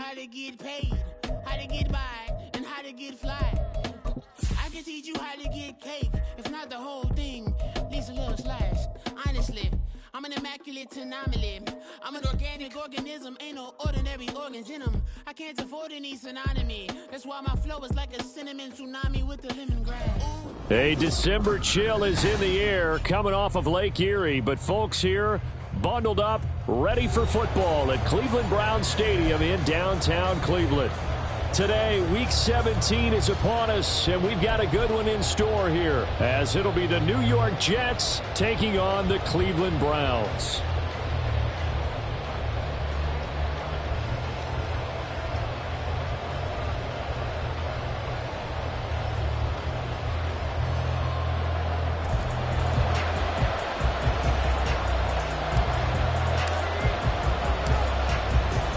how to get paid, how to get by, and how to get fly. I can teach you how to get cake, if not the whole thing, at least a little slice. Honestly, I'm an immaculate anomaly. I'm an organic organism, ain't no ordinary organs in them. I can't afford any synonymy. That's why my flow is like a cinnamon tsunami with the lemongrass. A December chill is in the air coming off of Lake Erie, but folks here bundled up, ready for football at Cleveland Browns Stadium in downtown Cleveland. Today, Week 17 is upon us, and we've got a good one in store here, as it'll be the New York Jets taking on the Cleveland Browns.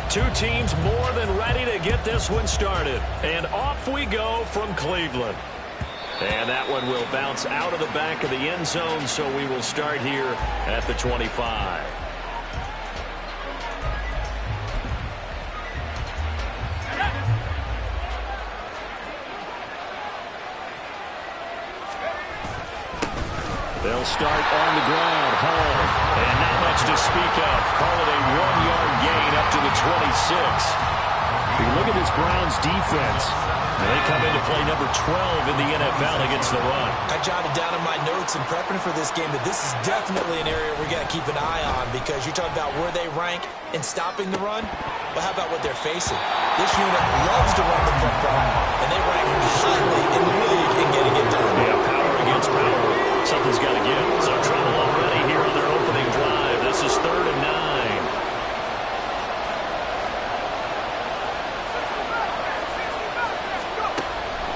Two teams more than ready to get this one started. And off we go from Cleveland. And that one will bounce out of the back of the end zone, so we will start here at the 25. They'll start on the ground, home, and not much to speak of. Call it a 1-yard gain up to the 26. You look at this Browns defense. They come into play number 12 in the NFL against the run. I jotted down in my notes in prepping for this game that this is definitely an area we're going to keep an eye on, because you talk about where they rank in stopping the run. Well, how about what they're facing? This unit loves to run the football, and they rank highly in the league in getting it done. Yeah, power against power. Something's got to give. So trouble already here on their opening drive. This is 3rd and 9.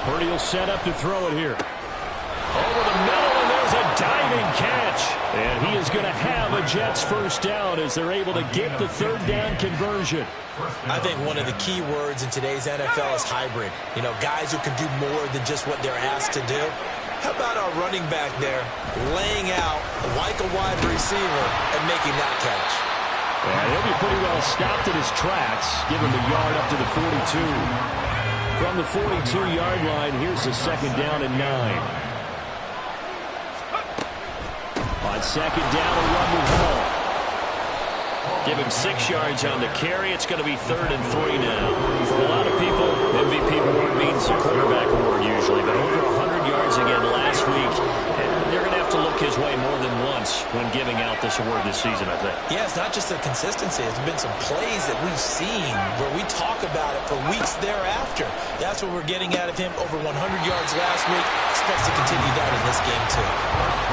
Purdy will set up to throw it here. Over the middle, and there's a diving catch. And he is going to have a Jets first down as they're able to get the 3rd down conversion. I think one of the key words in today's NFL is hybrid. You know, guys who can do more than just what they're asked to do. How about our running back there laying out like a wide receiver and making that catch? Yeah, he'll be pretty well stopped in his tracks. Give him the yard up to the 42. From the 42-yard line, here's the 2nd down and 9. On 2nd down, a run with Hall. Give him 6 yards on the carry. It's going to be 3rd and 3 now. For a lot of people, MVP award means a quarterback award usually, but over 100 yards again last week. They're going to have to look his way more than once when giving out this award this season, I think. Yeah, it's not just the consistency. It's been some plays that we've seen where we talk about it for weeks thereafter. That's what we're getting out of him. Over 100 yards last week. Expects to continue that in this game, too.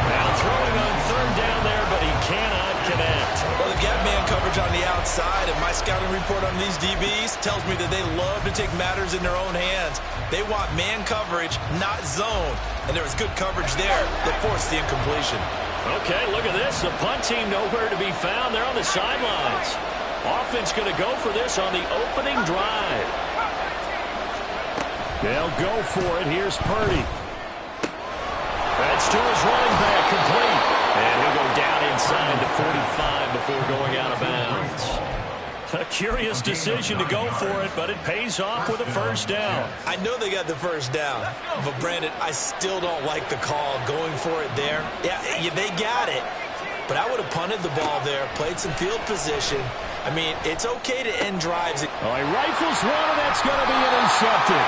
Now throwing on 3rd down there, but he cannot connect. Well, they've got man coverage on the outside, and my scouting report on these DBs tells me that they love to take matters in their own hands. They want man coverage, not zone. And there was good coverage there that forced the incompletion. Okay, look at this. The punt team nowhere to be found. They're on the sidelines. Offense going to go for this on the opening drive. They'll go for it. Here's Purdy. That's to his running back, complete. And he'll go down inside the 45 before going out of bounds. A curious decision to go for it, but it pays off with a first down. I know they got the first down, but Brandon, I still don't like the call going for it there. Yeah, they got it, but I would have punted the ball there, played some field position. I mean, it's okay to end drives. Oh, he rifles one, and that's going to be intercepted.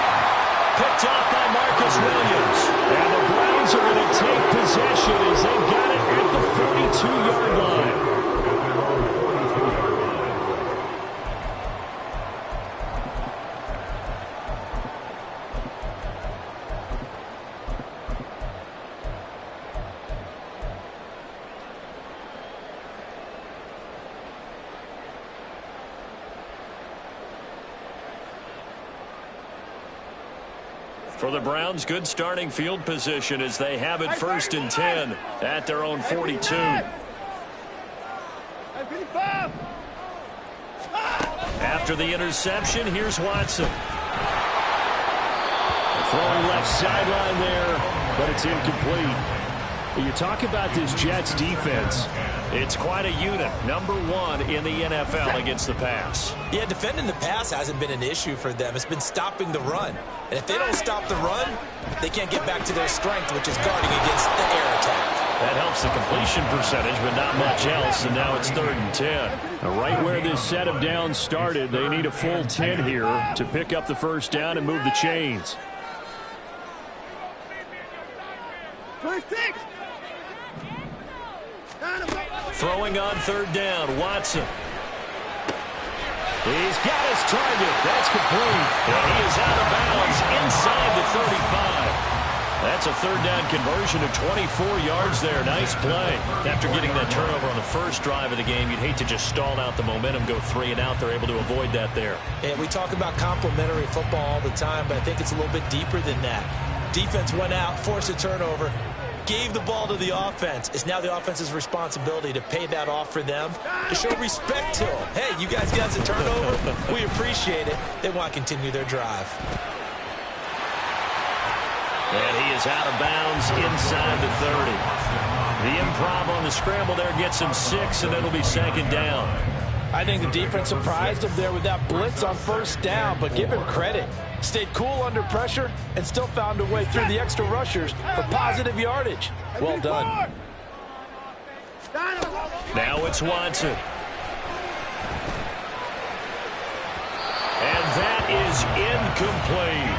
Picked off by Marcus Williams. And the Browns are going to take possession as they've got it at the 42-yard line. For the Browns, good starting field position as they have it 1st and 10 at their own 42. After the interception, here's Watson. Throwing left sideline there, but it's incomplete. You talk about this Jets defense. It's quite a unit. Number 1 in the NFL against the pass. Yeah, defending the pass hasn't been an issue for them. It's been stopping the run. And if they don't stop the run, they can't get back to their strength, which is guarding against the air attack. That helps the completion percentage, but not much else, and now it's 3rd and 10. Right where this set of downs started, they need a full 10 here to pick up the first down and move the chains. Throwing on 3rd down, Watson. He's got his target. That's complete. And he is out of bounds inside the 35. That's a 3rd down conversion of 24 yards there. Nice play. After getting that turnover on the first drive of the game, you'd hate to just stall out the momentum, go 3 and out. They're able to avoid that there. And we talk about complementary football all the time, but I think it's a little bit deeper than that. Defense went out, forced a turnover, gave the ball to the offense. It's now the offense's responsibility to pay that off for them, to show respect to them. Hey, you guys got a turnover. We appreciate it. They want to continue their drive. And he is out of bounds inside the 30. The improv on the scramble there gets him 6, and it'll be 2nd down. I think the defense surprised him there with that blitz on 1st down, but give him credit. Stayed cool under pressure and still found a way through the extra rushers for positive yardage. Well done. Now it's Watson. And that is incomplete.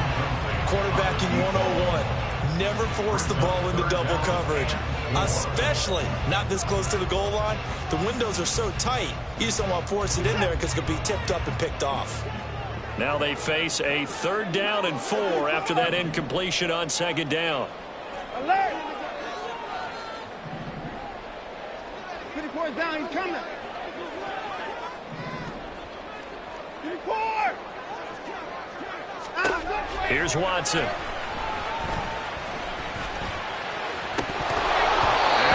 Quarterbacking 101. Never force the ball into double coverage, especially not this close to the goal line. The windows are so tight, you just don't want to force it in there because it could be tipped up and picked off. Now they face a 3rd down and 4 after that incompletion on 2nd down. Alert! 24 down, he's coming. 24! Here's Watson.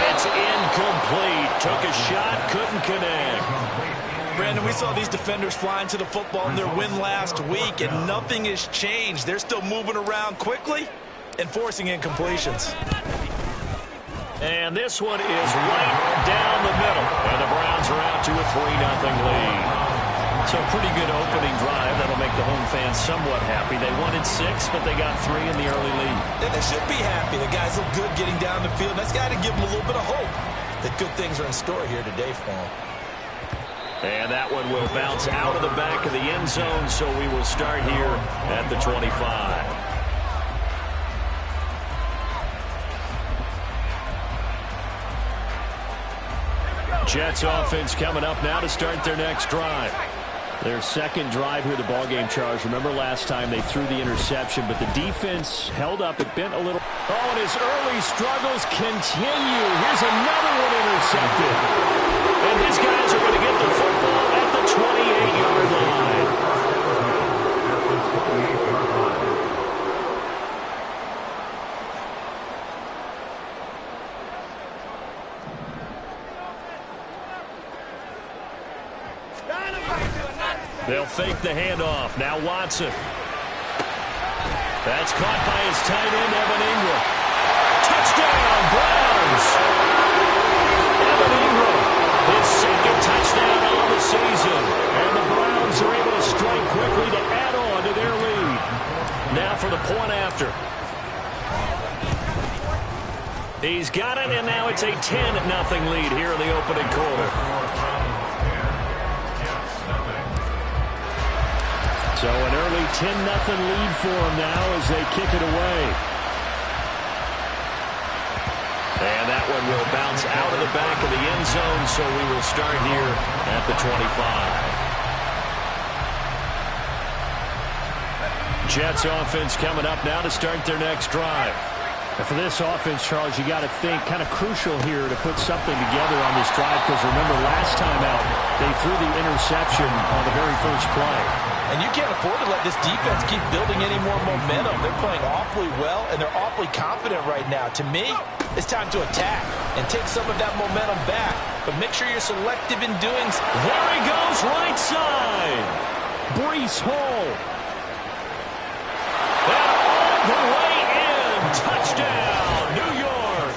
It's incomplete. Took a shot, couldn't connect. Brandon, we saw these defenders flying to the football in their win last week, and nothing has changed. They're still moving around quickly and forcing incompletions. And this one is right down the middle. And the Browns are out to a 3-0 lead. So a pretty good opening drive. That'll make the home fans somewhat happy. They wanted 6, but they got 3 in the early lead. And they should be happy. The guys look good getting down the field. That's got to give them a little bit of hope that good things are in store here today for them. And that one will bounce out of the back of the end zone, so we will start here at the 25. Jets offense coming up now to start their next drive. Their 2nd drive here, the ballgame charge. Remember last time they threw the interception, but the defense held up. It bent a little. Oh, and his early struggles continue. Here's another one intercepted. And his guys are going to get the football at the 28-yard line. They'll fake the handoff. Now Watson. That's caught by his tight end, Evan Ingram. Touchdown, Browns! Evan Ingram, his 2nd touchdown on the season. And the Browns are able to strike quickly to add on to their lead. Now for the point after. He's got it, and now it's a 10-0 lead here in the opening quarter. So an early 10-0 lead for them now as they kick it away. And that one will bounce out of the back of the end zone, so we will start here at the 25. Jets offense coming up now to start their next drive. And for this offense, Charles, you got to think kind of crucial here to put something together on this drive, because remember last time out they threw the interception on the very first play. And you can't afford to let this defense keep building any more momentum. They're playing awfully well, and they're awfully confident right now. To me, it's time to attack and take some of that momentum back. But make sure you're selective in doing so. There he goes, right side. Breece Hall. And all the way in. Touchdown, New York.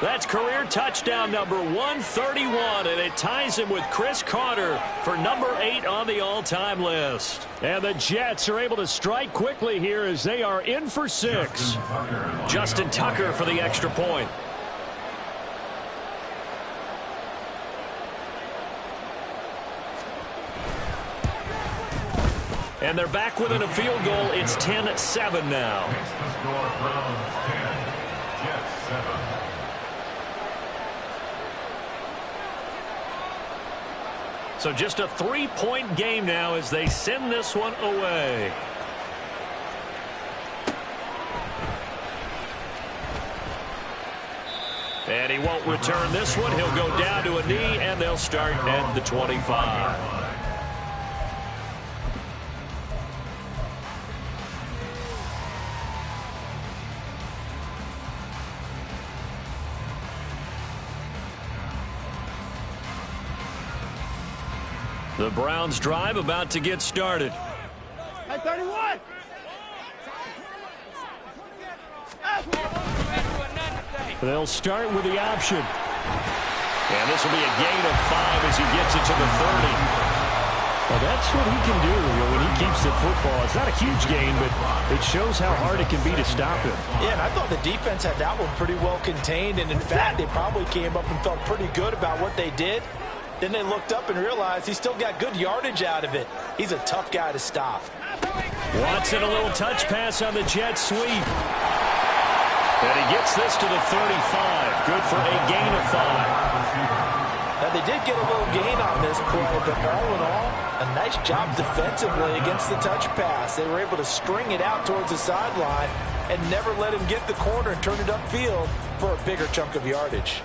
That's career touchdown number 131, and it ties him with Chris Carter for number 8 on the all-time list. And the Jets are able to strike quickly here as they are in for 6. Justin Tucker for the extra point. And they're back within a field goal. It's 10-7 now. So just a 3-point game now as they send this one away. And he won't return this one. He'll go down to a knee, and they'll start at the 25. The Browns drive about to get started. At 31. They'll start with the option. And this will be a gain of 5 as he gets it to the 30. Well, that's what he can do when he keeps the football. It's not a huge gain, but it shows how hard it can be to stop him. Yeah, and I thought the defense had that one pretty well contained. And, in fact, they probably came up and felt pretty good about what they did. Then they looked up and realized he still got good yardage out of it. He's a tough guy to stop. Watson, a little touch pass on the jet sweep. And he gets this to the 35. Good for a gain of 5. Now, they did get a little gain on this play, but all in all, a nice job defensively against the touch pass. They were able to string it out towards the sideline and never let him get the corner and turn it upfield for a bigger chunk of yardage.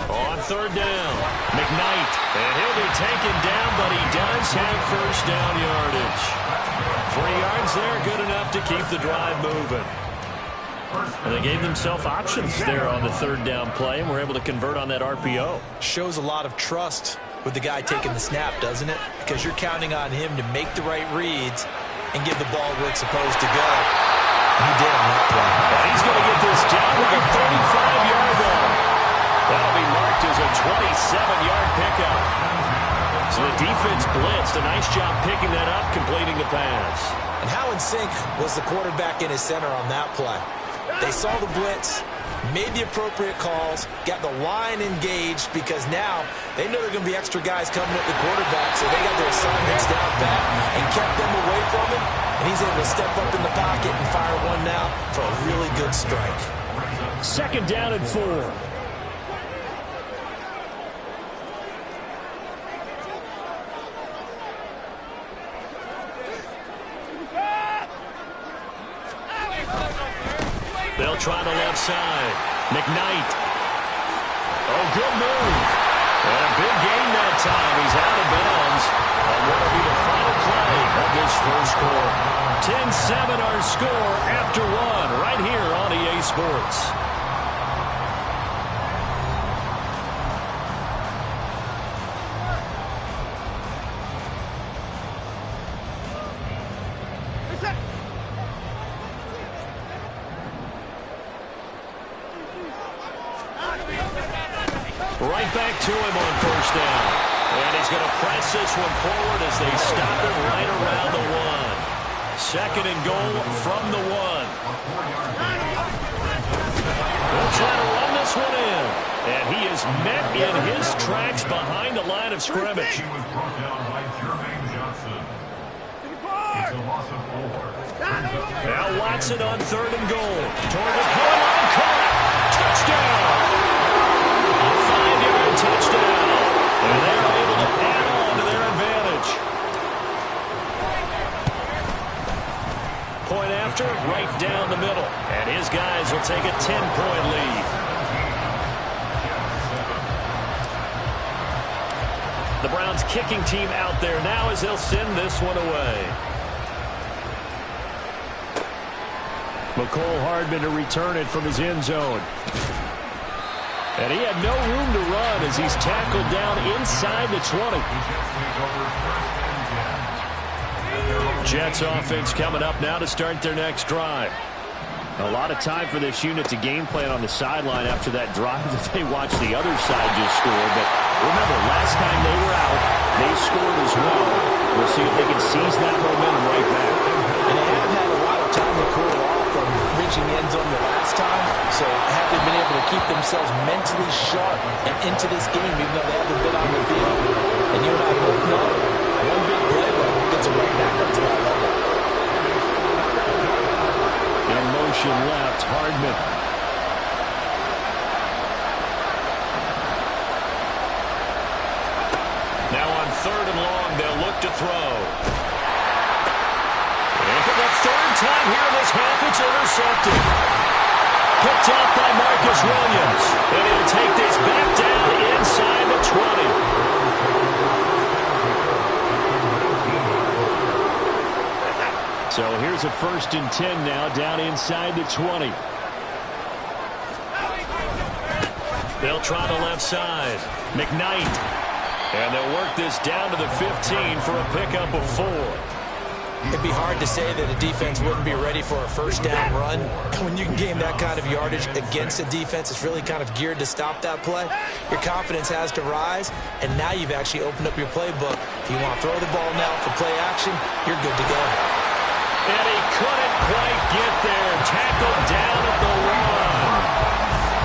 On third down, McKnight, and he'll be taken down, but he does have first down yardage. 3 yards there, good enough to keep the drive moving. And they gave themselves options there on the third down play, and were able to convert on that RPO. Shows a lot of trust with the guy taking the snap, doesn't it? Because you're counting on him to make the right reads and give the ball where it's supposed to go. And he did on that play. And he's going to get this down with a 35-yard line. That'll be marked as a 27-yard pickup. So the defense blitzed. A nice job picking that up, completing the pass. And how in sync was the quarterback in his center on that play? They saw the blitz, made the appropriate calls, got the line engaged, because now they know there are going to be extra guys coming at the quarterback, so they got their assignments down pat and kept them away from him, and he's able to step up in the pocket and fire one now for a really good strike. Second down and 4. They'll try the left side. McKnight. Oh, good move. And a big gain that time. He's out of bounds. And that'll be the final play of this first quarter. 10-7 our score after 1 right here on EA Sports. Right back to him on first down. And he's going to press this one forward as they stop him right around the 1. Second and goal from the 1. They'll try to run this one in. And he is met in his tracks behind the line of scrimmage. Now Watson on third and goal. Toward the goal line, caught. Touchdown. Touchdown. And they're able to add on to their advantage. Point after, right down the middle. And his guys will take a 10-point lead. The Browns kicking team out there now as they'll send this one away. McCole Hardman to return it from his end zone. And he had no room to run as he's tackled down inside the 20. Jets offense coming up now to start their next drive. A lot of time for this unit to game plan on the sideline after that drive that they watched the other side just score. But remember, last time they were out, they scored as well. We'll see if they can seize that momentum right back. And they have had a lot of time to cool off from reaching the end zone the last time. So have they been able to keep themselves mentally sharp and into this game, even though they haven't been on the field? And you and I both know one big play gets them right back up to that level. In motion left, Hardman. Now on 3rd and long, they'll look to throw. And for the 3rd time here in this half, it's intercepted. Picked off by Marcus Williams. And he'll take this back down inside the 20. So here's a 1st and 10 now, down inside the 20. They'll try the left side. McKnight. And they'll work this down to the 15 for a pickup of 4. It'd be hard to say that a defense wouldn't be ready for a 1st down run. When you can gain that kind of yardage against a defense that's really kind of geared to stop that play, your confidence has to rise, and now you've actually opened up your playbook. If you want to throw the ball now for play action, you're good to go. And he couldn't quite get there. Tackled down at the 1.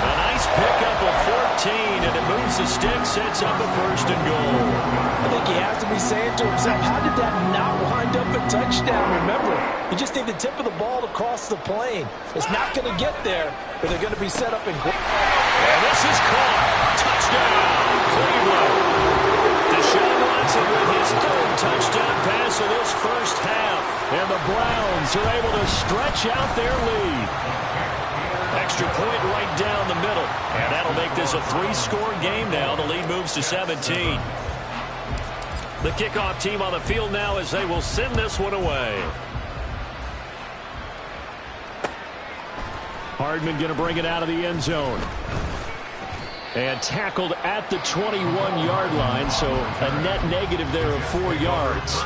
A nice pickup of 14, and it moves the stick, sets up a 1st and goal. I think he has to be saying to himself, how did that not wind up a touchdown? Remember, you just need the tip of the ball to cross the plane. It's not going to get there, but they're going to be set up in. And this is caught. Touchdown, Cleveland. Deshaun Watson with his 3rd touchdown pass of this 1st half. And the Browns are able to stretch out their lead. Extra point right down the middle. And that'll make this a 3-score game now. The lead moves to 17. The kickoff team on the field now as they will send this one away. Hardman going to bring it out of the end zone. And tackled at the 21-yard line, so a net negative there of 4 yards.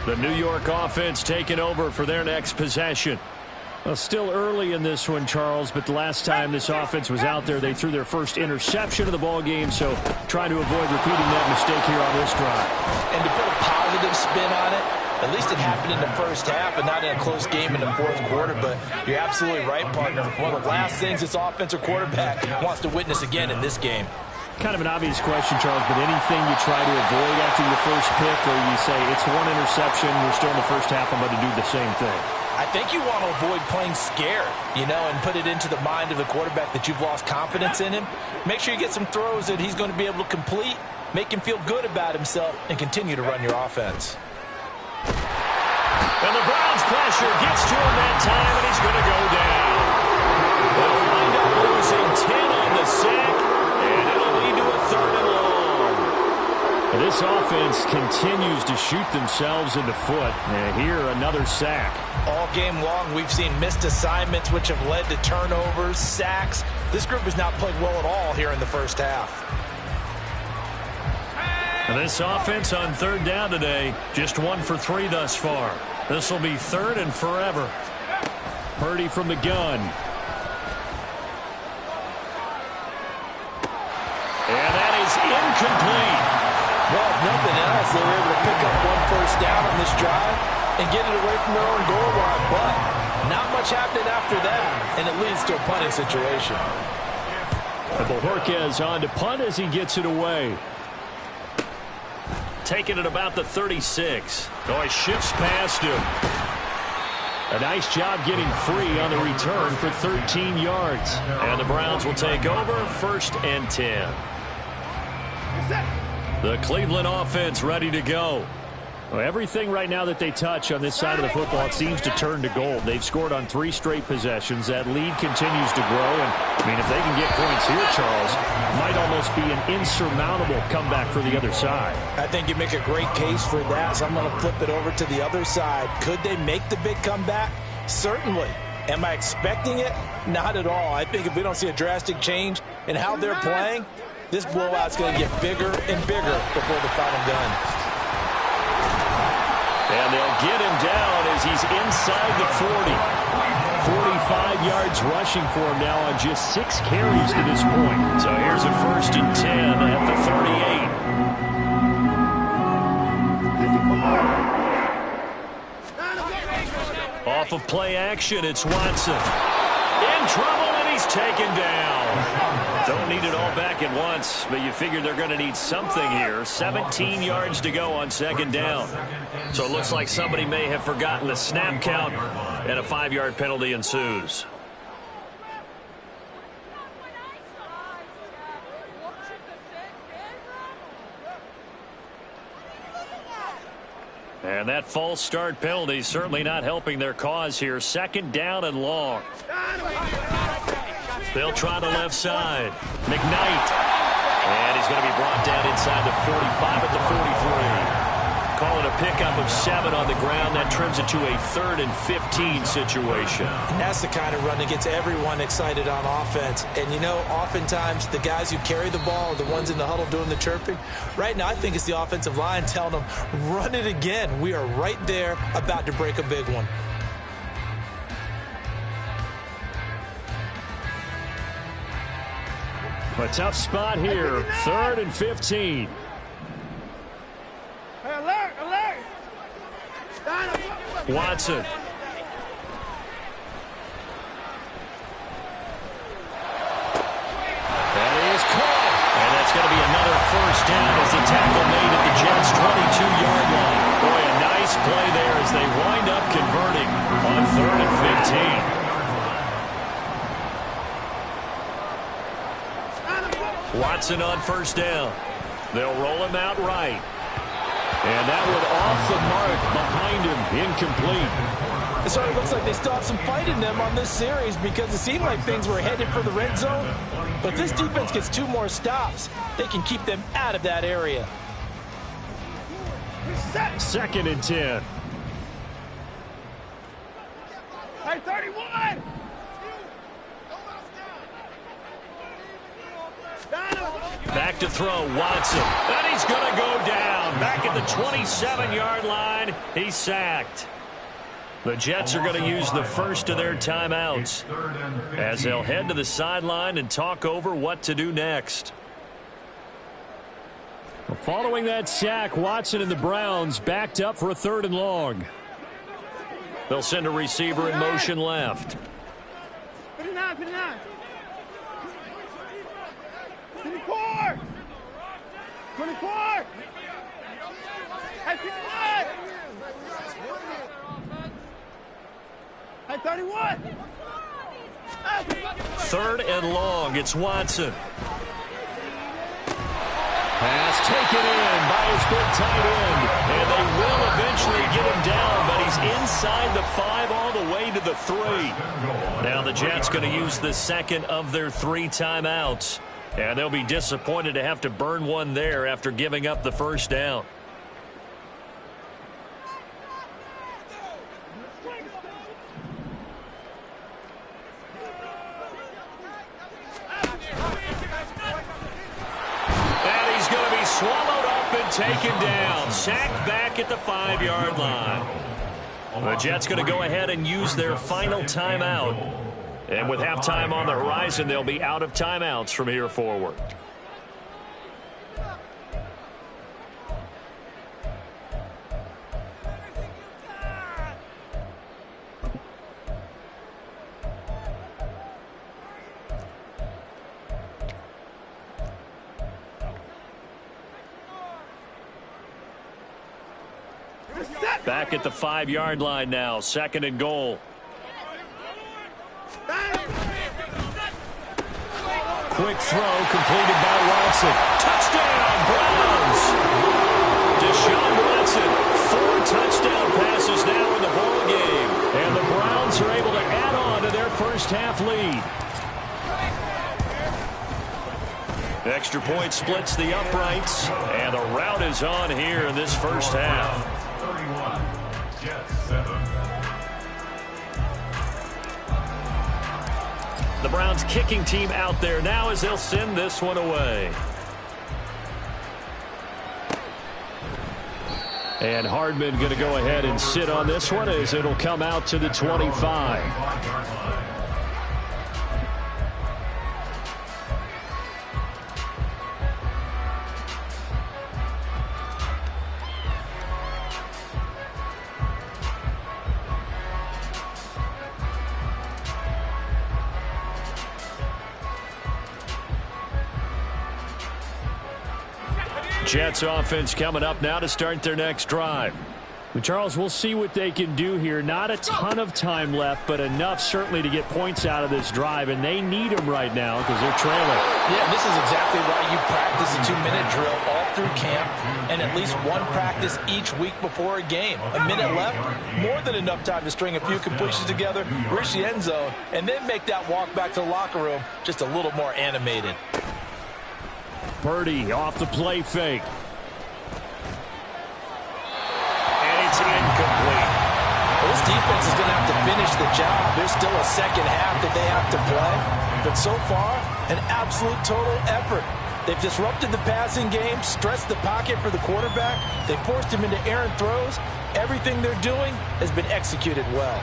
The New York offense taking over for their next possession. Well, still early in this one, Charles, but the last time this offense was out there, they threw their first interception of the ball game, so trying to avoid repeating that mistake here on this drive. And to put a positive spin on it, at least it happened in the 1st half and not in a close game in the 4th quarter, but you're absolutely right, partner. One of the last things this offensive quarterback wants to witness again in this game. Kind of an obvious question, Charles, but anything you try to avoid after your first pick, or you say it's 1 interception, we're still in the 1st half, I'm going to do the same thing? I think you want to avoid playing scared, and put it into the mind of the quarterback that you've lost confidence in him. Make sure you get some throws that he's going to be able to complete, make him feel good about himself, and continue to run your offense. And the Browns pressure gets to him that time, and he's going to go down. They'll wind up losing 10 on the sack, and it'll lead to a 3rd and long. This offense continues to shoot themselves in the foot. And here, another sack. All game long, we've seen missed assignments, which have led to turnovers, sacks. This group has not played well at all here in the 1st half. And this offense on 3rd down today, just 1 for 3 thus far. This will be 3rd and forever. Purdy from the gun. And that is incomplete. Well, if nothing else, they were able to pick up 1 first down on this drive and get it away from their own goal line. But not much happening after that, and it leads to a punting situation. And Bojorquez on to punt as he gets it away. Taking it about the 36. Oh, he shifts past him. A nice job getting free on the return for 13 yards. And the Browns will take over 1st and 10. The Cleveland offense ready to go. Well, everything right now that they touch on this side of the football, it seems to turn to gold. They've scored on 3 straight possessions. That lead continues to grow. And, I mean, if they can get points here, Charles, might almost be an insurmountable comeback for the other side. I think you make a great case for that, so I'm going to flip it over to the other side. Could they make the big comeback? Certainly. Am I expecting it? Not at all. I think if we don't see a drastic change in how they're playing, this blowout's going to get bigger and bigger before the final gun. And they'll get him down as he's inside the 40. 45 yards rushing for him now on just 6 carries to this point. So here's a 1st and 10 at the 38. Off of play action, it's Watson. In trouble, and he's taken down. Don't need it all back at once, but you figure they're going to need something here. 17 yards to go on 2nd down. So it looks like somebody may have forgotten the snap count, and a 5-yard penalty ensues. And that false start penalty certainly not helping their cause here. 2nd down and long. They'll try the left side. McKnight. And he's going to be brought down inside the 45 at the 43. Call it a pickup of 7 on the ground. That trims it to a 3rd and 15 situation. And that's the kind of run that gets everyone excited on offense. And, you know, oftentimes the guys who carry the ball are the ones in the huddle doing the chirping. Right now, I think it's the offensive line telling them, run it again. We are right there about to break a big one. A tough spot here. 3rd and 15. Hey, alert, alert. Watson. That is caught. And that's going to be another 1st down as the tackle made at the Jets' 22-yard line. Boy, a nice play there as they wind up converting on 3rd and 15. Watson on 1st down. They'll roll him out right. And that one off the mark behind him, incomplete. So it looks like they still have some fight in them on this series because it seemed like things were headed for the red zone. But this defense gets 2 more stops. They can keep them out of that area. 2nd and 10. Hey, 31. Back to throw, Watson. And he's going to go down. Back at the 27-yard line. He's sacked. The Jets are going to use the first of their timeouts as they'll head to the sideline and talk over what to do next. Following that sack, Watson and the Browns backed up for a 3rd and long. They'll send a receiver in motion left. 59, 59. 24! 24! Hey, 51! Hey, 31! 3rd and long. It's Watson. Pass taken in by his big tight end. And they will eventually get him down, but he's inside the 5 all the way to the 3. Now the Jets going to use the 2nd of their 3 timeouts. And they'll be disappointed to have to burn one there after giving up the 1st down. And he's going to be swallowed up and taken down. Sacked back at the 5-yard line. The Jets going to go ahead and use their final timeout. And with halftime on the horizon, they'll be out of timeouts from here forward. Back at the 5-yard line now, 2nd and goal. Quick throw completed by Watson. Touchdown, Browns! Deshaun Watson, extra point splits the uprights, and the rout is on here in this first half. 31, Jets 7. The Browns kicking team out there now as they'll send this one away. And Hardman going to go ahead and sit on this one as it'll come out to the 25. Jets offense coming up now to start their next drive. Charles, we'll see what they can do here. Not a ton of time left, but enough certainly to get points out of this drive, and they need them right now because they're trailing. Yeah, this is exactly why you practice a 2-minute drill all through camp and at least one practice each week before a game. A minute left, more than enough time to string a few completions together, reach the end zone, and then make that walk back to the locker room just a little more animated. Purdy off the play fake. And it's incomplete. Well, this defense is going to have to finish the job. There's still a second half that they have to play. But so far, an absolute total effort. They've disrupted the passing game, stressed the pocket for the quarterback. They forced him into errant throws. Everything they're doing has been executed well.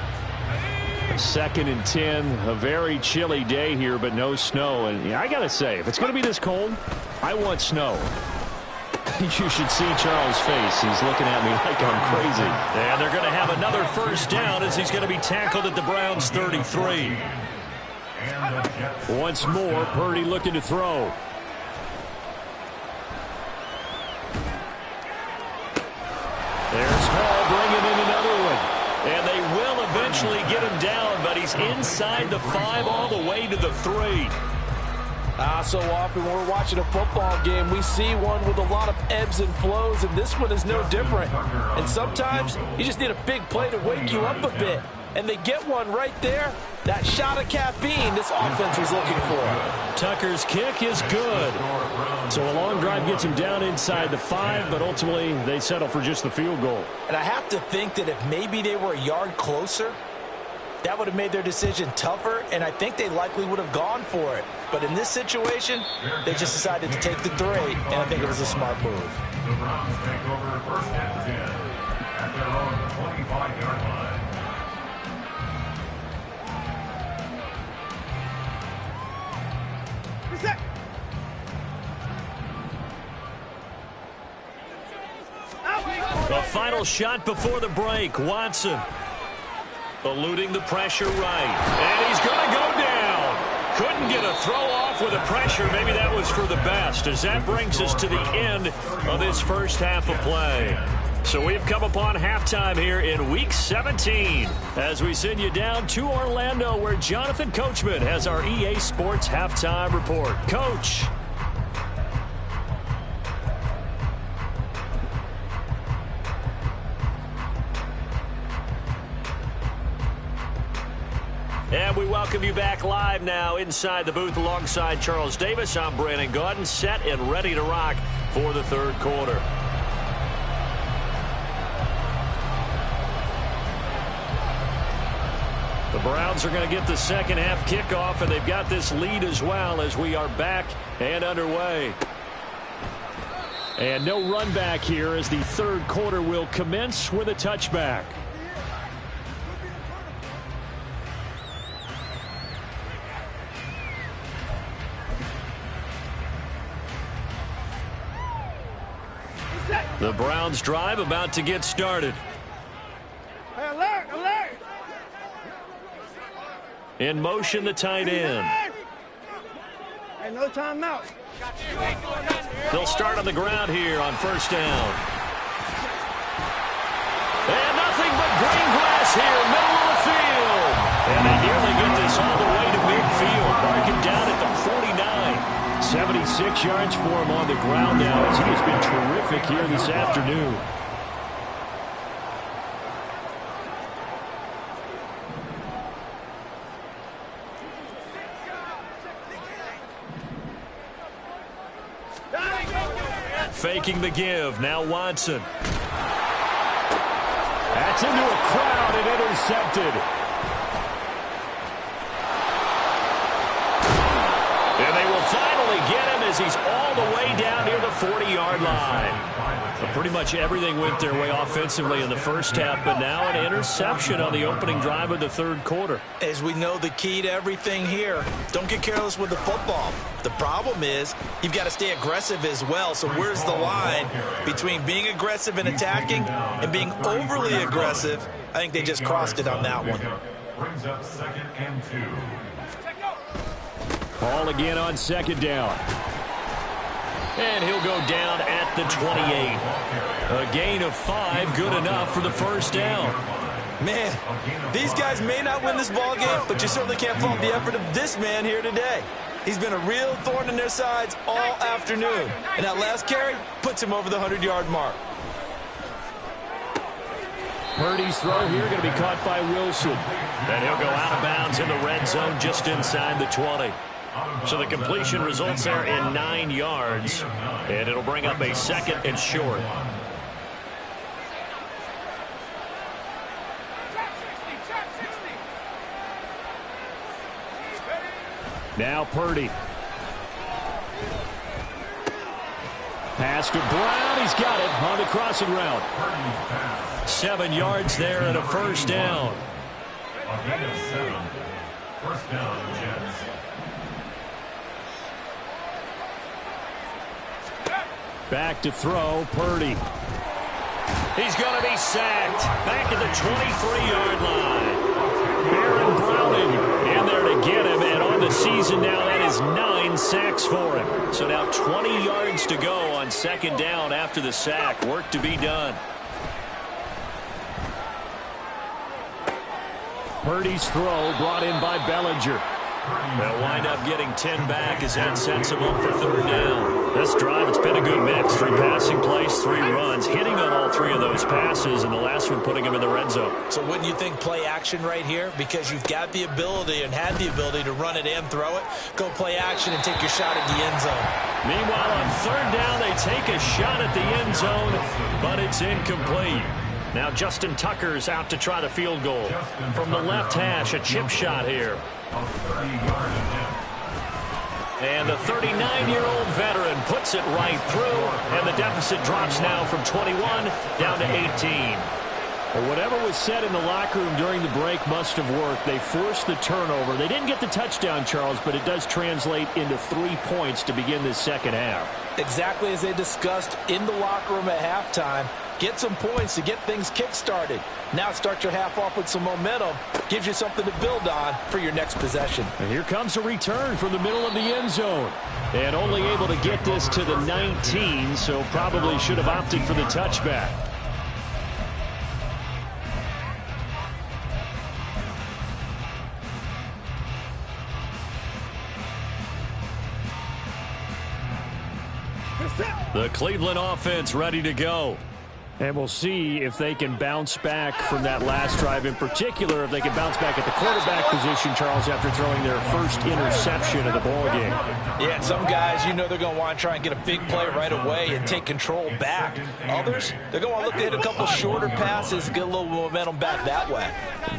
2nd and 10, a very chilly day here, but no snow. And yeah, I got to say, if it's going to be this cold, I want snow. You should see Charles' face. He's looking at me like I'm crazy. And they're going to have another first down as he's going to be tackled at the Browns' 33. Once more, Purdy looking to throw. There's Hall bringing in another one. And they will eventually get him down, but he's inside the 5 all the way to the 3. So often when we're watching a football game, we see one with a lot of ebbs and flows, and this one is no different. And sometimes you just need a big play to wake you up a bit. And they get one right there. That shot of caffeine this offense was looking for. Tucker's kick is good. So a long drive gets him down inside the 5, but ultimately they settle for just the field goal. And I have to think that if maybe they were a yard closer, that would have made their decision tougher, and I think they likely would have gone for it. But in this situation, they just decided to take the 3, and I think it was a smart move. The Browns take over 1st and 10 at their own 25-yard line. The final shot before the break. Watson eluding the pressure right. And he's going to go down. Couldn't get a throw off with the pressure. Maybe that was for the best, as that brings us to the end of this first half of play. So we've come upon halftime here in Week 17 as we send you down to Orlando, where Jonathan Coachman has our EA Sports Halftime Report. Coach. And we welcome you back live now inside the booth alongside Charles Davis. I'm Brandon Gaudin, set and ready to rock for the 3rd quarter. The Browns are going to get the second half kickoff, and they've got this lead as well as we are back and underway. And no run back here as the 3rd quarter will commence with a touchback. The Browns drive about to get started. Hey, alert, alert. In motion, the tight end. Hey, no timeout. They'll start on the ground here on 1st down. And nothing but green grass here, middle of the field. And they nearly get this all the way to midfield. Marking down at the 49. 76 yards for him on the ground now, as he has been terrific here this afternoon. taking the give. Now Watson. That's into a crowd and intercepted. And they will finally get him as he's all the way down near the 40-yard line. But pretty much everything went their way offensively in the first half, but now an interception on the opening drive of the third quarter. As we know, the key to everything here, don't get careless with the football. The problem is you've got to stay aggressive as well. So where's the line between being aggressive and attacking and being overly aggressive? I think they just crossed it on that one. Brings up 2nd and 2. Ball again on 2nd down. And he'll go down at the 28. A gain of 5, good enough for the first down. Man, these guys may not win this ball game, but you certainly can't fault the effort of this man here today. He's been a real thorn in their sides all afternoon. And that last carry puts him over the 100-yard mark. Purdy's throw here going to be caught by Wilson. Then he'll go out of bounds in the red zone just inside the 20. So the completion results there in 9 yards, and it'll bring up a 2nd and short. Now Purdy. Pass to Brown. He's got it on the crossing route. 7 yards there and a first down. A gain of 7. First down, Jets. Back to throw, Purdy. He's going to be sacked. Back at the 23-yard line. Baron Browning in there to get him, and on the season now, that is 9 sacks for him. So now 20 yards to go on 2nd down after the sack. Work to be done. Purdy's throw brought in by Bellinger. They'll wind up getting 10 back as that sets him up for 3rd down. This drive, it's been a good mix. 3 passing plays, 3 runs, hitting on all 3 of those passes, and the last one putting him in the red zone. So wouldn't you think play action right here? Because you've got the ability and had the ability to run it and throw it. Go play action and take your shot at the end zone. Meanwhile, on 3rd down, they take a shot at the end zone, but it's incomplete. Now Justin Tucker's out to try the field goal. From the left hash, a chip shot here. And the 39-year-old veteran puts it right through, and the deficit drops now from 21 down to 18. Well, whatever was said in the locker room during the break must have worked. They forced the turnover. They didn't get the touchdown, Charles, but it does translate into 3 points to begin this second half. Exactly as they discussed in the locker room at halftime. Get some points to get things kick-started. Now start your half off with some momentum. Gives you something to build on for your next possession. And here comes a return from the middle of the end zone. And only able to get this to the 19, so probably should have opted for the touchback. The Cleveland offense ready to go. And we'll see if they can bounce back from that last drive, in particular, if they can bounce back at the quarterback position, Charles, after throwing their first interception of the ballgame. Yeah, and some guys, you know they're going to want to try and get a big play right away and take control back. Others, they're going to look to hit a couple shorter passes, get a little momentum back that way.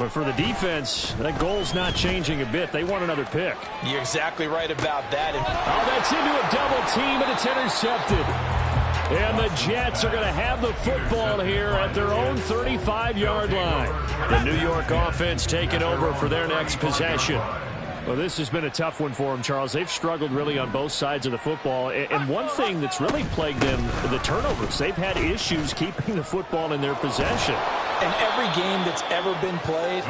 But for the defense, that goal's not changing a bit. They want another pick. You're exactly right about that. Oh, that's into a double team, and it's intercepted. And the Jets are going to have the football here at their own 35-yard line. The New York offense taking over for their next possession. Well, this has been a tough one for them, Charles. They've struggled really on both sides of the football. And one thing that's really plagued them, the turnovers. They've had issues keeping the football in their possession. In every game that's ever been played,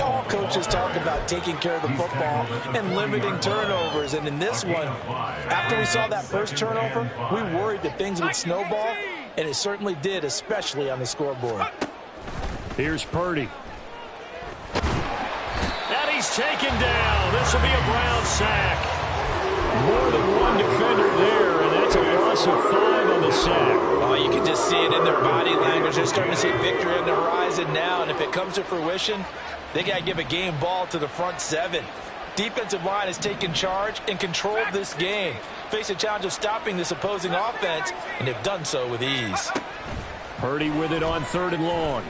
all coaches talk about taking care of the football and limiting turnovers. And in this one, after we saw that first turnover, we worried that things would snowball, and it certainly did, especially on the scoreboard. Here's Purdy. And he's taken down. This will be a Brown sack. More than one defender there, and that's a loss of 5 on the sack. Oh, you can just see it in their body language. They're starting to see victory on the horizon now, and if it comes to fruition, they got to give a game ball to the front 7. defensive line has taken charge and controlled this game. Face a challenge of stopping this opposing offense, and they've done so with ease. Purdy with it on 3rd and long.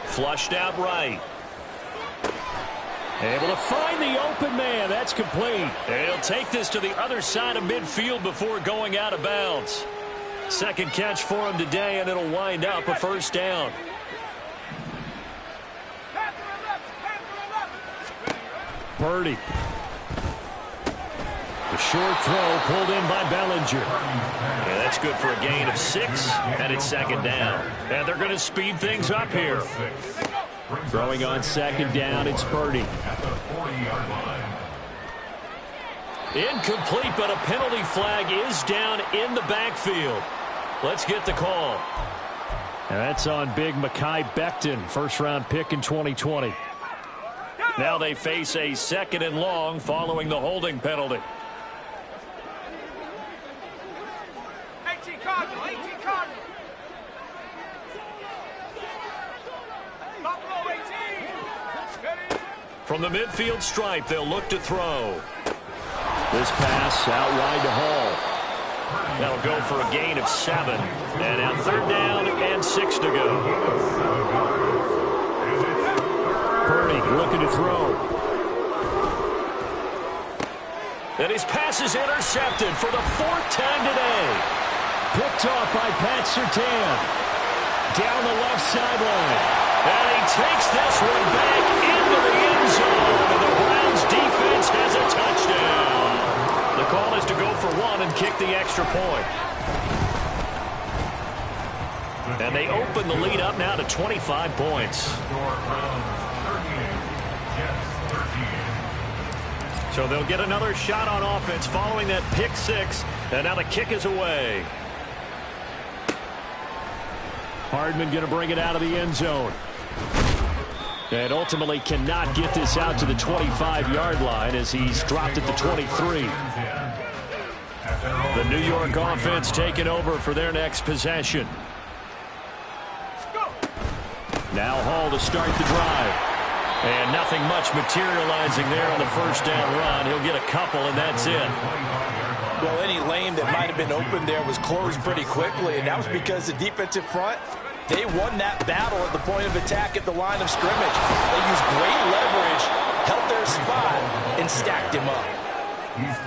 Flushed out right. Able to find the open man. That's complete. And he'll take this to the other side of midfield before going out of bounds. Second catch for him today, and it'll wind up a first down. Purdy. The short throw pulled in by Bellinger. Yeah, that's good for a gain of 6, and it's second down. And they're going to speed things up here. Throwing on second down, it's Purdy. Incomplete, but a penalty flag is down in the backfield. Let's get the call. And that's on big Mekhi Becton, first-round pick in 2020. Now they face a 2nd and long following the holding penalty. 18 Cardinal, 18 Cardinal. Buffalo 18. From the midfield stripe, they'll look to throw. This pass out wide to Hall. That'll go for a gain of 7. And now 3rd down and 6 to go. Purdy looking to throw. And his pass is intercepted for the 4th time today. Picked off by Pat Surtain. Down the left sideline. And he takes this one back into the end zone. And the Browns defense has a touchdown. The call is to go for 1 and kick the extra point. And they open the lead up now to 25 points. So they'll get another shot on offense following that pick 6. And now the kick is away. Hardman going to bring it out of the end zone. And ultimately cannot get this out to the 25-yard line as he's dropped at the 23. The New York offense taking over for their next possession. Now Hall to start the drive. And nothing much materializing there on the first down run. He'll get a couple, and that's it. Well, any lane that might have been open there was closed pretty quickly, and that was because the defensive front, they won that battle at the point of attack at the line of scrimmage. They used great leverage, held their spot, and stacked him up.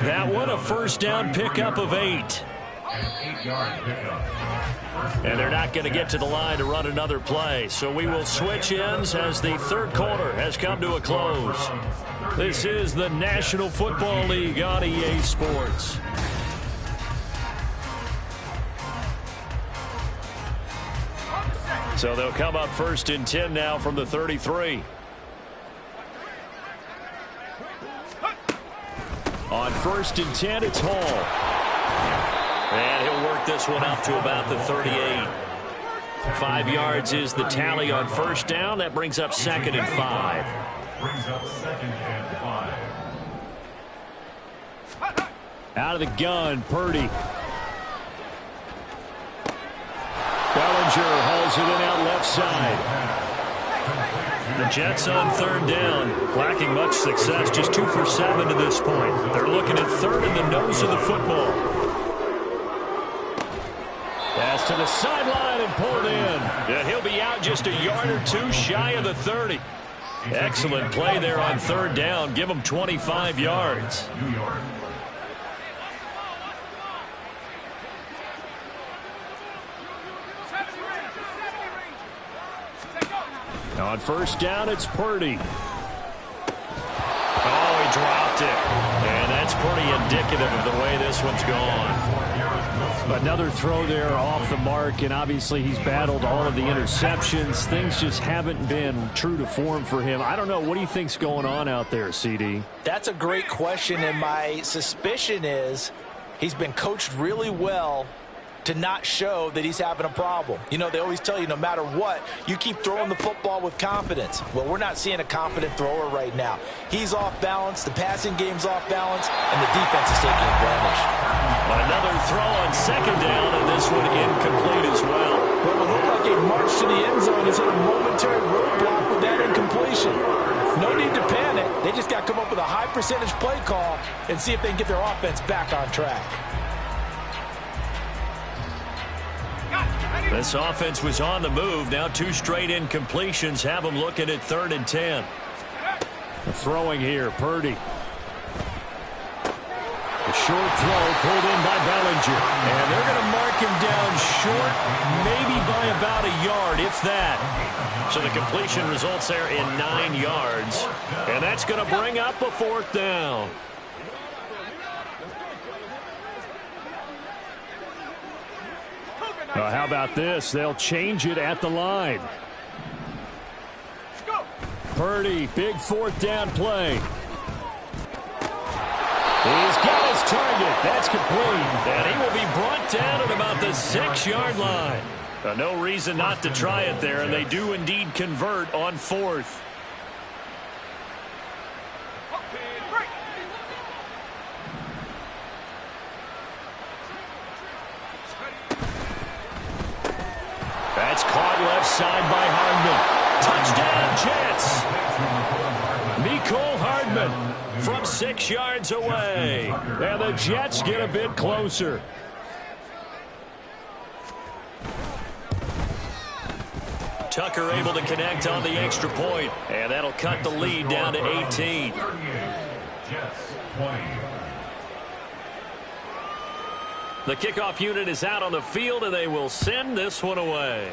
That one a first down pickup of 8. And they're not going to get to the line to run another play. So we will switch ends as the 3rd quarter has come to a close. This is the National Football League on EA Sports. So they'll come up 1st and 10 now from the 33. On 1st and 10, it's Hall. And he'll work this one up to about the 38. 5 yards is the tally on first down. That brings up 2nd and 5. Out of the gun, Purdy. Bellinger hauls it in out left side. The Jets on 3rd down, lacking much success, just 2 for 7 to this point. They're looking at 3rd in the nose of the football. Pass to the sideline and pulled in. And he'll be out just a yard or 2 shy of the 30. Excellent play there on 3rd down. Give him 25 yards. On first down, it's Purdy. Oh, he dropped it. And that's pretty indicative of the way this one's gone. Another throw there off the mark, and obviously he's battled all of the interceptions. Things just haven't been true to form for him. I don't know. What do you think's going on out there, CD? That's a great question, and my suspicion is he's been coached really well to not show that he's having a problem. You know, they always tell you no matter what, you keep throwing the football with confidence. Well, we're not seeing a confident thrower right now. He's off balance, the passing game's off balance, and the defense is taking advantage. Another throw on 2nd down, and this one incomplete as well. Well, it looked like a march to the end zone. He's hit a momentary roadblock with that incompletion. No need to panic. They just got to come up with a high percentage play call and see if they can get their offense back on track. This offense was on the move. Now 2 straight incompletions have them looking at 3rd and 10. Throwing here, Purdy. A short throw pulled in by Bellinger. And they're going to mark him down short, maybe by about a yard, if that. So the completion results there in 9 yards. And that's going to bring up a 4th down. How about this? They'll change it at the line. Purdy, big 4th down play. He's got his target. That's complete. And he will be brought down at about the 6-yard line. No reason not to try it there, and they do indeed convert on 4th. That's caught left side by Hardman. Touchdown, Jets. Mecole Hardman from 6 yards away. And the Jets get a bit closer. Tucker able to connect on the extra point. And that'll cut the lead down to 18. The kickoff unit is out on the field, and they will send this one away.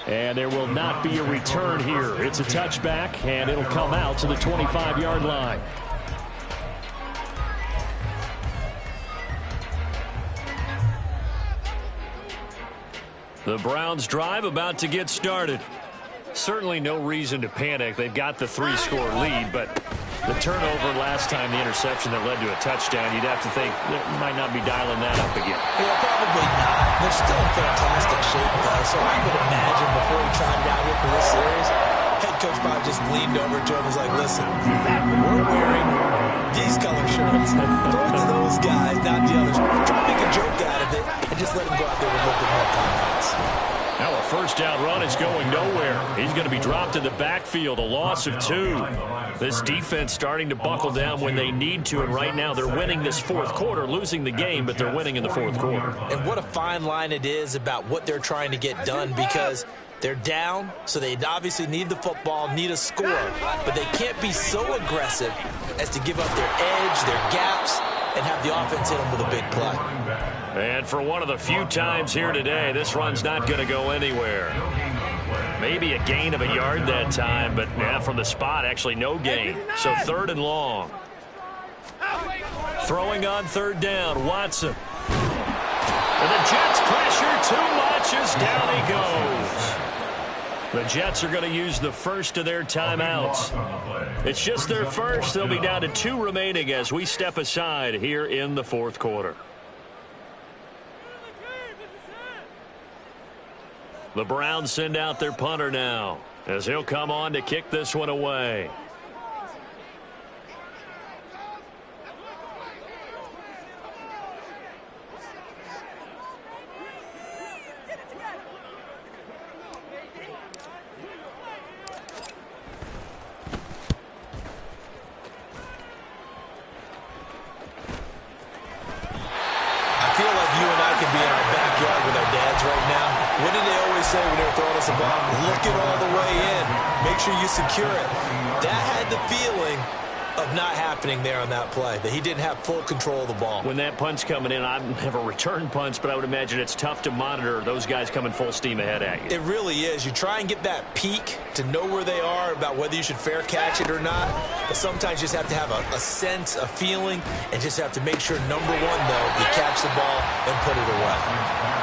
And there will not be a return here. It's a touchback, and it'll come out to the 25-yard line. The Browns drive about to get started. Certainly no reason to panic. They've got the 3-score lead, but the turnover last time, the interception that led to a touchdown, you'd have to think they might not be dialing that up again. Yeah, probably not. They're still in fantastic shape, though, so I would imagine before he tried it out here for this series, head coach probably just leaned over to him and was like, listen, we're wearing these color shirts. Throw it to those guys, not the others. Try to make a joke out of it and just let him go out there with a little bit more confidence. Now a 1st down run is going nowhere. He's going to be dropped in the backfield, a loss of 2. This defense starting to buckle down when they need to, and right now they're winning this 4th quarter, losing the game, but they're winning in the 4th quarter. And what a fine line it is about what they're trying to get done, because they're down, so they obviously need the football, need a score, but they can't be so aggressive as to give up their edge, their gaps, and have the offense hit them with a big play. And for one of the few times here today, this run's not going to go anywhere. Maybe a gain of a yard that time, but from the spot, actually no gain. So 3rd and long. Throwing on 3rd down, Watson. And the Jets pressure too much as down he goes. The Jets are going to use the first of their timeouts. It's just their first. They'll be down to 2 remaining as we step aside here in the 4th quarter. The Browns send out their punter now as he'll come on to kick this one away. I feel like you and I could be in our backyard with our dads right now. What did they always say when they were throwing us a ball? Look it all the way in. Make sure you secure it. That had the feeling of not happening there on that play, that he didn't have full control of the ball. When that punt's coming in, I have a return punch, but I would imagine it's tough to monitor those guys coming full steam ahead at you. It really is. You try and get that peek to know where they are, about whether you should fair catch it or not, but sometimes you just have to have a sense, a feeling, and just have to make sure, number one, though, you catch the ball and put it away.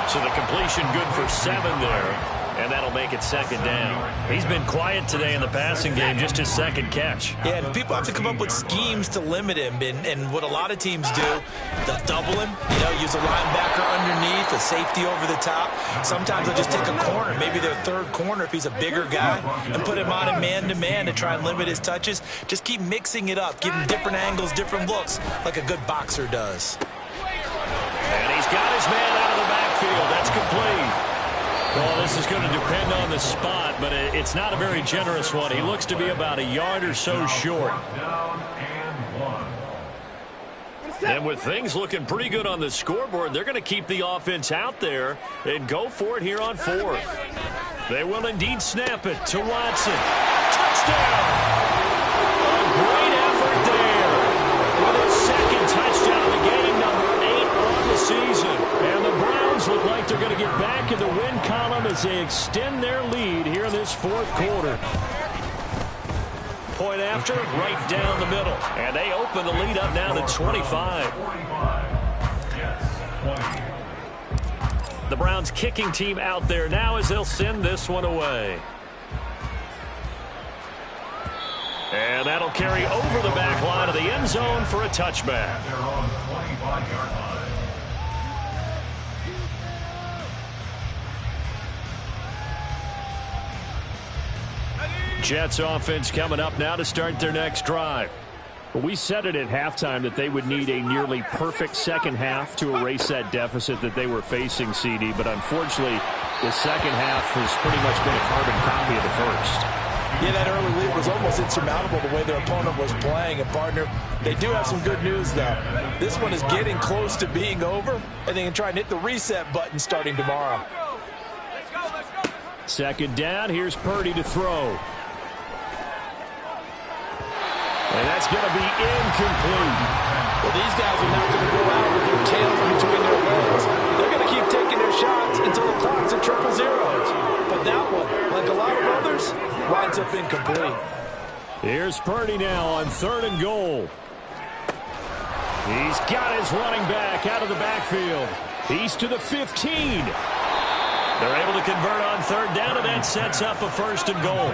So the completion good for 7 there. And that'll make it 2nd down. He's been quiet today in the passing game, just his 2nd catch. Yeah, and people have to come up with schemes to limit him. And what a lot of teams do, they'll double him, use a linebacker underneath, a safety over the top. Sometimes they'll just take a corner, maybe their 3rd corner if he's a bigger guy, and put him on a man-to-man to try and limit his touches. Just keep mixing it up, give him different angles, different looks, like a good boxer does. And he's got his man out of the backfield. That's complete. Well, this is going to depend on the spot, but it's not a very generous one. He looks to be about a yard or so short. And with things looking pretty good on the scoreboard, they're going to keep the offense out there and go for it here on fourth. They will indeed snap it to Watson. Touchdown! A great effort there with his second touchdown of the game, number 8 on the season. And the Browns look like they're going to get back in the win column as they extend their lead here in this fourth quarter. Point after, right down the middle. And they open the lead up now to 25. The Browns kicking team out there now as they'll send this one away. And that'll carry over the back line of the end zone for a touchback. Jets offense coming up now to start their next drive. We said it at halftime that they would need a nearly perfect second half to erase that deficit that they were facing, CD. But unfortunately, the second half has pretty much been a carbon copy of the first. Yeah, that early lead was almost insurmountable the way their opponent was playing. And, partner, they do have some good news, though. This one is getting close to being over, and they can try and hit the reset button starting tomorrow. Second down, here's Purdy to throw. And that's going to be incomplete. Well, these guys are not going to go out with their tails between their legs. They're going to keep taking their shots until the clock's at triple zeros. But that one, like a lot of others, winds up incomplete. Here's Purdy now on 3rd and goal. He's got his running back out of the backfield. He's to the 15. They're able to convert on 3rd down, and that sets up a 1st and goal.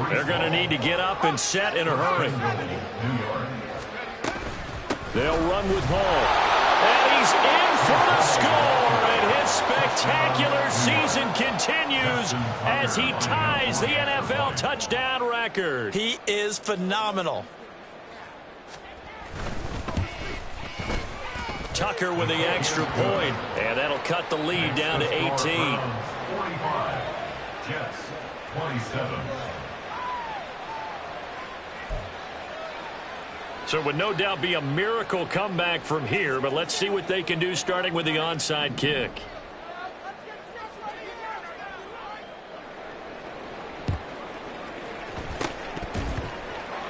They're going to need to get up and set in a hurry. They'll run with Hall. And he's in for the score. And his spectacular season continues as he ties the NFL touchdown record. He is phenomenal. Tucker with the extra point, and that'll cut the lead down to 18. 45, Jets 27. So it would no doubt be a miracle comeback from here, but let's see what they can do starting with the onside kick.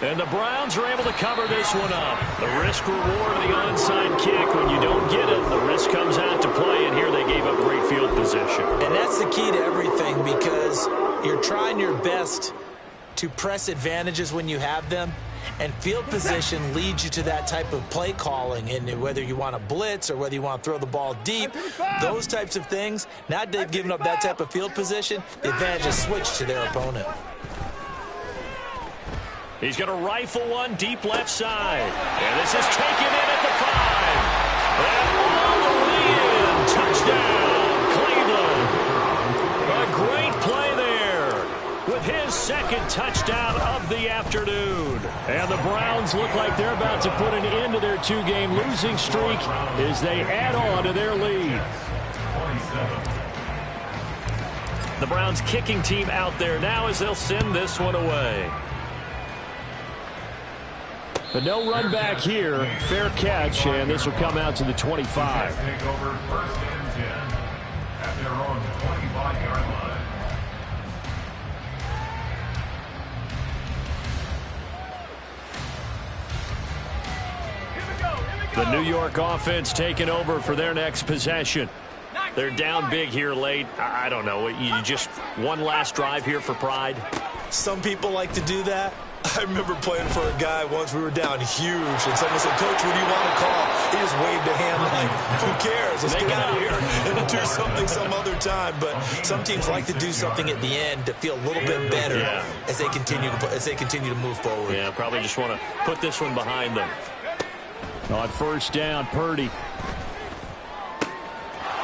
And the Browns are able to cover this one up. The risk-reward of the onside kick, when you don't get it, the risk comes out to play, and here they gave up great field position. And that's the key to everything, because you're trying your best to press advantages when you have them, and field position leads you to that type of play calling, and whether you want to blitz or whether you want to throw the ball deep, those types of things. Now they've given up that type of field position, the advantage is switched to their opponent. He's going to rifle one deep left side. And this is taken in at the 5. And all the way in. Touchdown, Cleveland. A great play there with his second touchdown of the afternoon. And the Browns look like they're about to put an end to their 2-game losing streak as they add on to their lead. The Browns kicking team out there now as they'll send this one away. But no run back here. Fair catch, and this will come out to the 25. Take over 1st and 10 at their own 25-yard line. The New York offense taking over for their next possession. They're down big here late. I don't know. You just one last drive here for pride. Some people like to do that. I remember playing for a guy once. We were down huge, and someone said, "Coach, what do you want to call?" He just waved a hand like, "Who cares? Let's get out of here and do something some other time." But some teams like to do something at the end to feel a little bit better as they continue to move forward. Yeah, probably just want to put this one behind them. On 1st down, Purdy.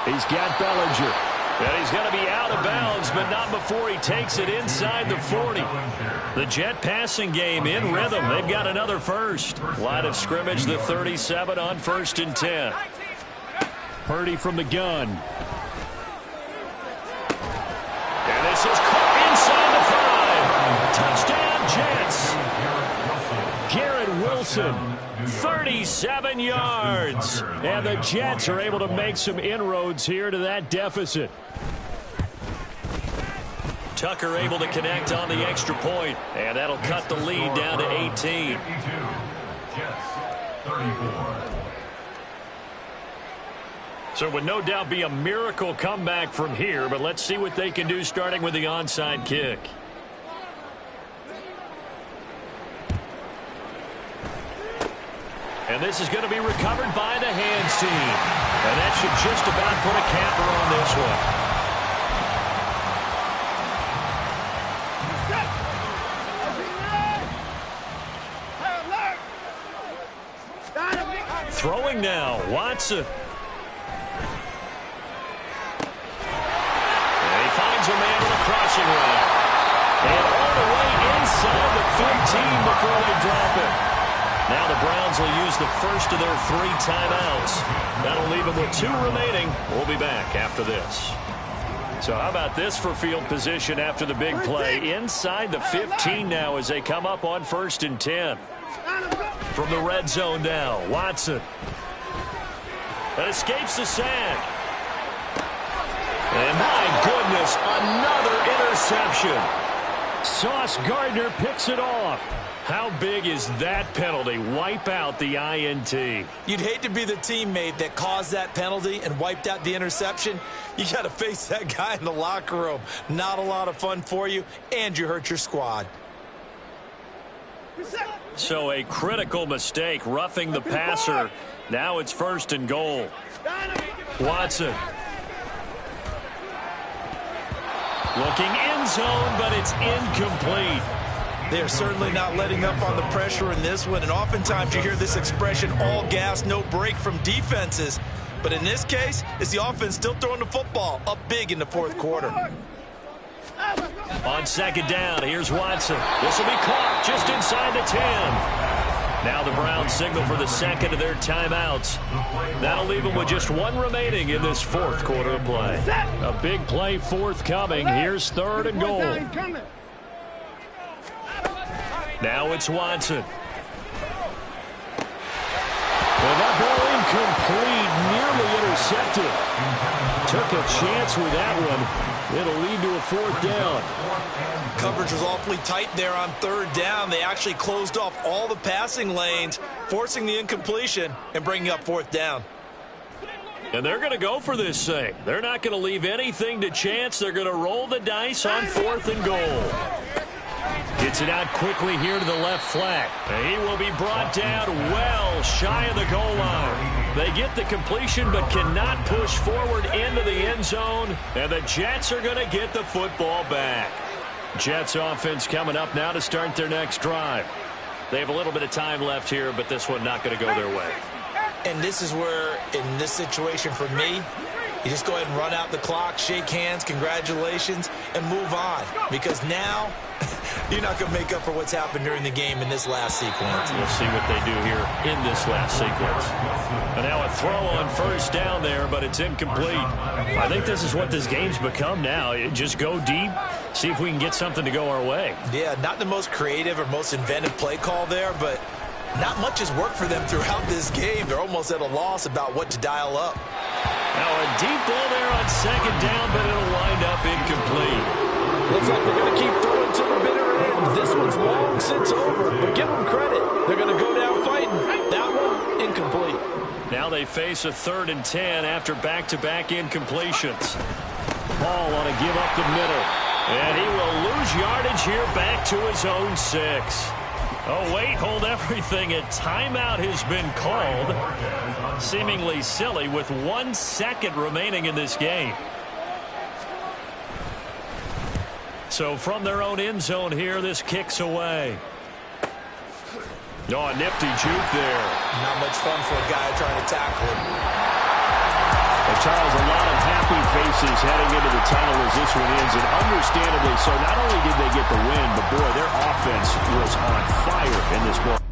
He's got Bellinger. And he's going to be out of bounds, but not before he takes it inside the 40. The Jet passing game in rhythm. They've got another first. Line of scrimmage, the 37 on 1st and 10. Purdy from the gun. Touchdown, Jets. Garrett Wilson, 37 yards. And the Jets are able to make some inroads here to that deficit. Tucker able to connect on the extra point, and that'll cut the lead down to 18. Jets, 34. So it would no doubt be a miracle comeback from here, but let's see what they can do starting with the onside kick. And this is going to be recovered by the hands team. And that should just about put a capper on this one. Throwing now, Watson. And he finds a man on the crossing route. And all the way inside the 15 before they drop it. Now the Browns will use the first of their 3 timeouts. That'll leave them with 2 remaining. We'll be back after this. So how about this for field position after the big play? Inside the 15 now as they come up on 1st and 10. From the red zone now, Watson. That escapes the sack. And my goodness, another interception. Sauce Gardner picks it off. How big is that penalty? Wipe out the INT. You'd hate to be the teammate that caused that penalty and wiped out the interception. You got to face that guy in the locker room. Not a lot of fun for you, and you hurt your squad. So a critical mistake, roughing the passer. Now it's 1st and goal. Watson. Looking end zone, but it's incomplete. They're certainly not letting up on the pressure in this one, and oftentimes you hear this expression, all gas, no break from defenses. But in this case, it's the offense still throwing the football up big in the 4th quarter. On 2nd down, here's Watson. This will be caught just inside the 10. Now the Browns signal for the 2nd of their timeouts. That'll leave them with just 1 remaining in this 4th quarter of play. A big play forthcoming. Here's 3rd and goal. Now it's Watson. Well, that ball incomplete, nearly intercepted. Took a chance with that one. It'll lead to a 4th down. Coverage was awfully tight there on 3rd down. They actually closed off all the passing lanes, forcing the incompletion and bringing up 4th down. And they're going to go for this thing. They're not going to leave anything to chance. They're going to roll the dice on 4th and goal. Gets it out quickly here to the left flat. And he will be brought down well shy of the goal line. They get the completion but cannot push forward into the end zone. And the Jets are going to get the football back. Jets offense coming up now to start their next drive. They have a little bit of time left here, but this one not going to go their way. And this is where, in this situation for me, you just go ahead and run out the clock, shake hands, congratulations, and move on. Because now, you're not going to make up for what's happened during the game in this last sequence. We'll see what they do here in this last sequence. And now a throw on 1st down there, but it's incomplete. I think this is what this game's become now. Just go deep, see if we can get something to go our way. Yeah, not the most creative or most inventive play call there, but not much has worked for them throughout this game. They're almost at a loss about what to dial up. Now a deep ball there on 2nd down, but it'll wind up incomplete. Looks like they're going to keep throwing to the bitter end. This one's long since over, but give them credit. They're going to go down fighting. That one, incomplete. Now they face a 3rd and 10 after back-to-back incompletions. Ball on a give up the middle. And he will lose yardage here back to his own 6. Oh, wait, hold everything. A timeout has been called. Seemingly silly with 1 second remaining in this game. So from their own end zone here, this kicks away. Oh, a nifty juke there. Not much fun for a guy trying to tackle him. Well, Charles, a lot of happy faces heading into the tunnel as this one ends, and understandably so. Not only did they get the win, but boy, their offense was on fire in this ball.